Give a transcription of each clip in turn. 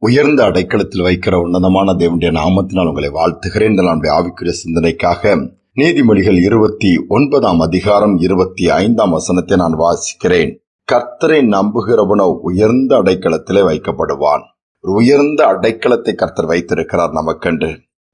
உயர்ந்த அடைக்கலத்தில் வைக்கிற உன்னதமான தேவனுடைய நாமத்தினால் உங்களை வாழ்த்துகிறேன். நம்முடைய ஆவிக்குரிய சிந்தனைக்காக நீதிமொழிகள் 29 அதிகாரம் 25 வசனத்தை நான் வாசிக்கிறேன். கர்த்தரை நம்புகிறவனோ உயர்ந்த அடைக்கலத்திலே வைக்கப்படுவான். ஒரு உயர்ந்த அடைக்கலத்தை கர்த்தர் வைத்திருக்கிறார் நமக்கென்று.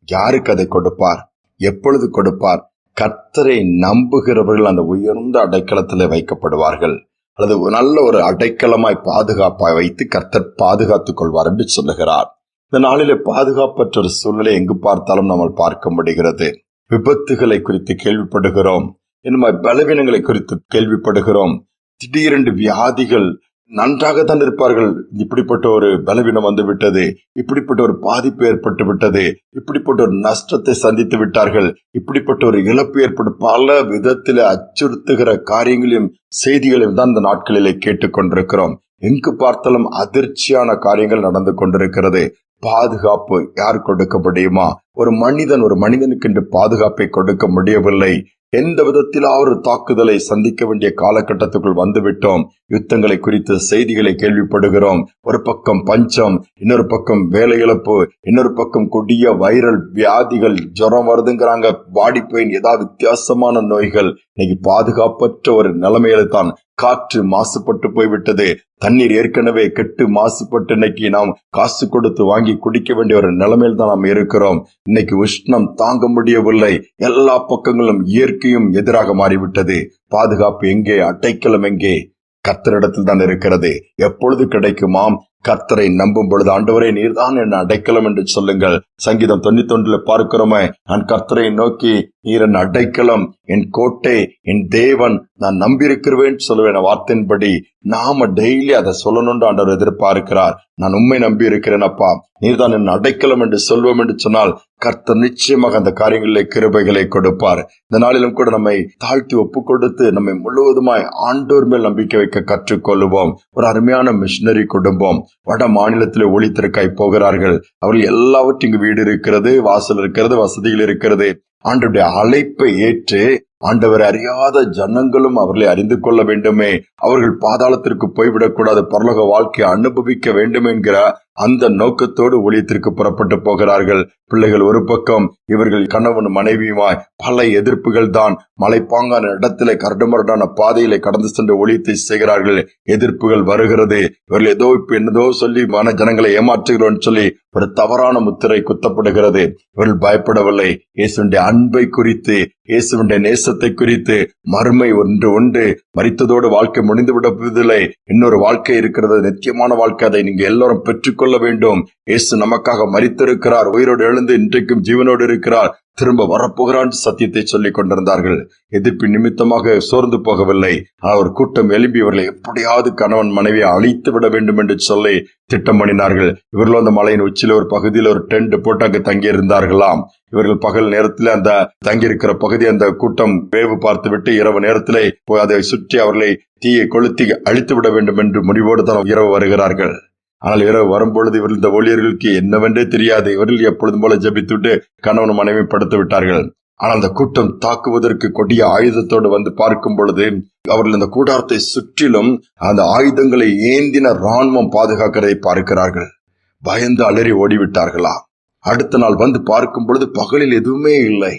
யாருக்கு அதை கொடுப்பார்? எப்பொழுது கொடுப்பார்? கர்த்தரை நம்புகிறவர்கள் அந்த உயர்ந்த அடைக்கலத்திலே வைக்கப்படுவார்கள், அல்லது நல்ல ஒரு அடைக்கலமாய் பாதுகாப்பாய் வைத்து கர்த்தர் பாதுகாத்துக் கொள்வார் என்று சொல்லுகிறார். இந்த நாளிலே பாதுகாப்பற்ற ஒரு சூழ்நிலை எங்கு பார்த்தாலும் நம்ம பார்க்க முடிகிறது. விபத்துகளை குறித்து கேள்விப்படுகிறோம், இன்னும் பலவீனங்களை குறித்து கேள்விப்படுகிறோம். திடீரென்று வியாதிகள், நன்றாகத்தான் இருப்பார்கள், இப்படிப்பட்ட ஒரு பலவீனம் வந்து விட்டது, இப்படிப்பட்ட ஒரு பாதிப்பு ஏற்பட்டு விட்டது, இப்படிப்பட்ட ஒரு நஷ்டத்தை சந்தித்து விட்டார்கள், இப்படிப்பட்ட ஒரு இழப்பு ஏற்பட்டு பல விதத்தில அச்சுறுத்துகிற காரியங்களையும் செய்திகளையும் தான் இந்த நாட்களிலே கேட்டுக்கொண்டிருக்கிறோம். எங்கு பார்த்தாலும் அதிர்ச்சியான காரியங்கள் நடந்து கொண்டிருக்கிறது. பாதுகாப்பு யார் கொடுக்க முடியுமா? ஒரு மனிதனுக்கு என்று பாதுகாப்பை கொடுக்க முடியவில்லை. எந்த விதத்திலாவது தாக்குதலை சந்திக்க வேண்டிய காலகட்டத்துக்குள் வந்துவிட்டோம். யுத்தங்களை குறித்த செய்திகளை கேள்விப்படுகிறோம். ஒரு பக்கம் பஞ்சம், இன்னொரு பக்கம் வேலை இழப்பு, இன்னொரு பக்கம் கொடிய வைரல் வியாதிகள், ஜுரம் வருதுங்கிறாங்க, பாடி பெயின், ஏதாவது வித்தியாசமான நோய்கள். இன்னைக்கு பாதுகாப்பற்ற ஒரு நிலைமையில தான். காற்று மாசுபட்டு போய்விட்டது. தண்ணீர் ஏற்கனவே கெட்டு மாசுபட்டு இன்னைக்கு நாம் காசு கொடுத்து வாங்கி குடிக்க வேண்டிய ஒரு நிலைமையில் தான் நாம் இருக்கிறோம். இன்னைக்கு உஷ்ணம் தாங்க முடியவில்லை. எல்லா பக்கங்களும் இயற்கையும் எதிராக மாறிவிட்டது. பாதுகாப்பு எங்கே? அடைக்கலம் எங்கே? கர்த்தரிடத்தில் தான் இருக்கிறது. எப்பொழுது கிடைக்குமாம்? கர்த்தரை நம்பும் பொழுது. ஆண்டவரே, நீர்தான் என் அடைக்கலம் என்று சொல்லுங்கள். சங்கீதம் 91 பார்க்கிறோமே, நான் கர்த்தரை நோக்கி, நீர் என் அடைக்கலம், என் கோட்டை, என் தேவன், நான் நம்பியிருக்கிறேன் சொல்லுவேன். வார்த்தையின்படி நாம டெய்லி அதை சொல்லணும்னு ஆண்டவர் எதிர்பார்க்கிறார். நான் உண்மை நம்பி இருக்கிறேன் அப்பா, நீர்தான் என் அடைக்கலம் என்று சொல்வோம் என்று சொன்னால் கர்த்தர் நிச்சயமாக அந்த காரியங்களிலே கிருபைகளை கொடுப்பார். இந்த நாளிலும் கூட நம்மை தாழ்த்தி ஒப்பு கொடுத்து நம்மை முழுவதுமாய் ஆண்டோர் மேல் நம்பிக்கை வைக்க கற்றுக்கொள்ளுவோம். ஒரு அருமையான மிஷனரி குடும்பம் வட மாநிலத்திலே ஒளித்திருக்காய் போகிறார்கள். அவர்கள் எல்லாவற்றும் இங்கு வீடு இருக்கிறது, வாசல் இருக்கிறது, வசதிகள் இருக்கிறது. ஆண்டவருடைய அழைப்பை ஏற்று ஆண்டவர் அறியாத ஜனங்களும் அவர்களை அறிந்து கொள்ள வேண்டுமே, அவர்கள் பாதாளத்திற்கு போய்விடக்கூடாது, பரலோக வாழ்க்கையை அனுபவிக்க வேண்டும் என்கிற அந்த நோக்கத்தோடு ஊழியத்திற்கு புறப்பட்டு போகிறார்கள். பிள்ளைகள் ஒரு பக்கம், இவர்கள் கணவன் மனைவியுமாய் பல எதிர்ப்புகள் தான். மலைப்பாங்கான இடத்திலே கரடுமுரடான பாதையிலே கடந்து சென்று ஊழியத்தை செய்கிறார்கள். எதிர்ப்புகள் வருகிறது. இவர்கள் என்னதோ சொல்லி மன ஜனங்களை ஏமாற்றுகிறோம் சொல்லி ஒரு தவறான முத்திரை குத்தப்படுகிறது. இவர்கள் பயப்படவில்லை. இயேசுவின் அன்பை குறித்து, இயேசுவின் நேசத்தை குறித்து, மறுமை ஒன்று உண்டு, மரித்ததோடு வாழ்க்கை முடிந்து விடுவதில்லை, இன்னொரு வாழ்க்கை இருக்கிறது, நித்தியமான வாழ்க்கை, அதை நீங்க எல்லாரும் பெற்றுக்கொள்ள வேண்டும். இயேசு நமக்காக மரித்திருக்கிறார், உயிரோடு எழுந்து இன்றைக்கும் ஜீவனோடு இருக்கிறார், திரும்ப வரப்போகிறான் சத்தியத்தை சொல்லிக் கொண்டிருந்தார்கள். எதிர்ப்பு நிமித்தமாக சோர்ந்து போகவில்லை. ஆனால் ஒரு கூட்டம் எழும்பி இவர்களை எப்படியாவது கணவன் மனைவியை அழித்து விட வேண்டும் என்று சொல்லி திட்டம் பண்ணினார்கள். இவர்களும் அந்த மலையின் உச்சியில ஒரு பகுதியில் ஒரு டென்ட் போட்டு அங்கு தங்கி இருந்தார்களாம். இவர்கள் பகல் நேரத்தில் அந்த தங்கியிருக்கிற பகுதி அந்த கூட்டம் வேவு பார்த்து விட்டு இரவு நேரத்திலே அதை சுற்றி அவர்களை தீயை கொளுத்தி அழித்து விட வேண்டும் என்று முடிவோடு தான் இரவு வருகிறார்கள். ஆனால் இரவு வரும்பொழுது இவர்கள், இந்த ஊழியர்களுக்கு என்னவென்றே தெரியாது, இவர்கள் எப்பொழுதும் போல ஜெபித்துவிட்டு கணவன் மனைவி படுத்து விட்டார்கள். ஆனால் அந்த கூட்டம் தாக்குவதற்கு கொடிய ஆயுதத்தோடு வந்து பார்க்கும் பொழுது அவர்கள் இந்த கூடாரத்தை சுற்றிலும் அந்த ஆயுதங்களை ஏந்தின ராணுவம் பாதுகாக்கிறதை பார்க்கிறார்கள். பயந்து அலறி ஓடிவிட்டார்களா? அடுத்த நாள் வந்து பார்க்கும் பொழுது பகலில் எதுவுமே இல்லை.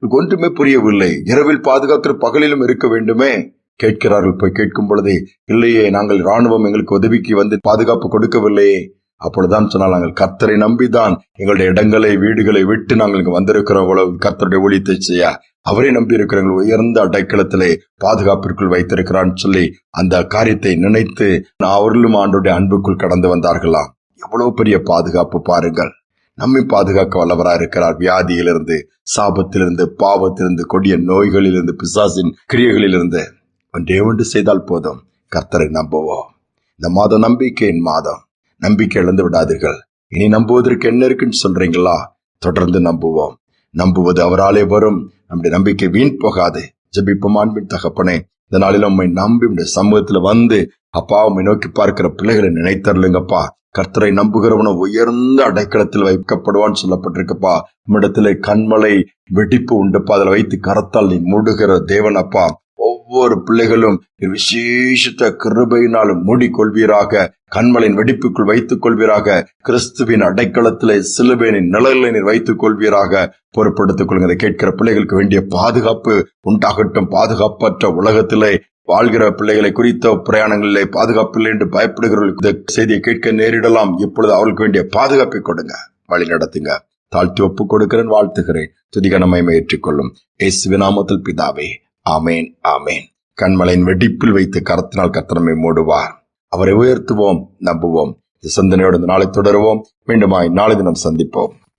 ஒன்றுமே புரியவில்லை. இரவில் பாதுகாக்கிற பகலிலும் இருக்க வேண்டுமே. கேட்கிறார்கள். போய் கேட்கும் பொழுது, இல்லையே, நாங்கள் ராணுவம் எங்களுக்கு உதவிக்கு வந்து பாதுகாப்பு கொடுக்கவில்லையே. அப்பொழுதுதான் சொன்னால், நாங்கள் கர்த்தரை நம்பிதான் எங்களுடைய இடங்களை, வீடுகளை விட்டு நாங்கள் இங்கு வந்திருக்கிறோம், கர்த்தருடைய ஊழியத்தை செய்ய. அவரை நம்பி இருக்கிறவர்கள் உயர்ந்த அடைக்கலத்திலே பாதுகாப்பிற்குள் வைத்திருக்கிறான்னு சொல்லி அந்த காரியத்தை நினைத்து அவர்களும் ஆண்டோடைய அன்புக்குள் கடந்து வந்தார்களாம். எவ்வளவு பெரிய பாதுகாப்பு பாருங்கள். நம்மை பாதுகாக்க வல்லவராக இருக்கிறார். வியாதியிலிருந்து, சாபத்திலிருந்து, பாவத்திலிருந்து, கொடிய நோய்களிலிருந்து, பிசாசின் கிரியைகளிலிருந்து ஒன்றே ஒன்று செய்தால் போதும், கர்த்தரை நம்புவோம். இந்த மாதம் நம்பிக்கையின் மாதம். நம்பிக்கை இழந்து விடாதீர்கள். இனி நம்புவதற்கு என்ன இருக்குன்னு சொல்றீங்களா? தொடர்ந்து நம்புவோம். நம்புவது அவராலே வரும். நம்முடைய நம்பிக்கை வீண் போகாது. ஜெபிப்போம். அன்பின் தகப்பனே, இந்த நாளில் உம்மை நம்பி உடைய சமூகத்துல வந்து அப்பா உம்மை நோக்கி பார்க்கிற பிள்ளைகளை நினைத்தருளுங்கப்பா. கர்த்தரை நம்புகிறவன உயர்ந்த அடைக்கலத்தில் வைக்கப்படுவான்னு சொல்லப்பட்டிருக்கப்பா. உம்மிடத்திலே கண்மலை வெடிப்பு உண்டுப்பா. அதில் வைத்து கரத்தால் நீ மூடுகிற தேவன் அப்பா. ஒவ்வொரு பிள்ளைகளும் விசேஷித்த கிருபையினாலும் மூடிக்கொள்வீராக. கண்மலையின் வெடிப்புக்குள் வைத்துக் கொள்வீராக. கிறிஸ்துவின் அடைக்கலத்திலே சிலுவையின் நிழலில் நீர் வைத்துக் கொள்வீராக. பொறுப்படுத்திக் கொள்ளுங்க. அதை கேட்கிற பிள்ளைகளுக்கு வேண்டிய பாதுகாப்பு உண்டாகட்டும். பாதுகாப்பற்ற உலகத்திலே வாழ்கிற பிள்ளைகளை குறித்த பிரயாணங்களிலே பாதுகாப்பில்லை என்று பயப்படுகிறவர்களுக்கு இந்த செய்தியை கேட்க நேரிடலாம். இப்பொழுது அவர்களுக்கு வேண்டிய பாதுகாப்பை கொடுங்க, வழி நடத்துங்க. தாழ்த்தி ஒப்புக் கொடுக்கிறேன், வாழ்த்துகிறேன். துதிக மகிமை ஏற்றுக்கொள்ளும் இயேசுவின் நாமத்தில் பிதாவே, ஆமேன், ஆமேன். கண்மலையின் வெடிப்பில் வைத்து கரத்தினால் கர்த்தர் நம்மை மூடுவார். அவரை உயர்த்துவோம், நம்புவோம். இந்த சிந்தனையோடு இந்த நாளை தொடருவோம். மீண்டுமாய் நாளை தினம் சந்திப்போம்.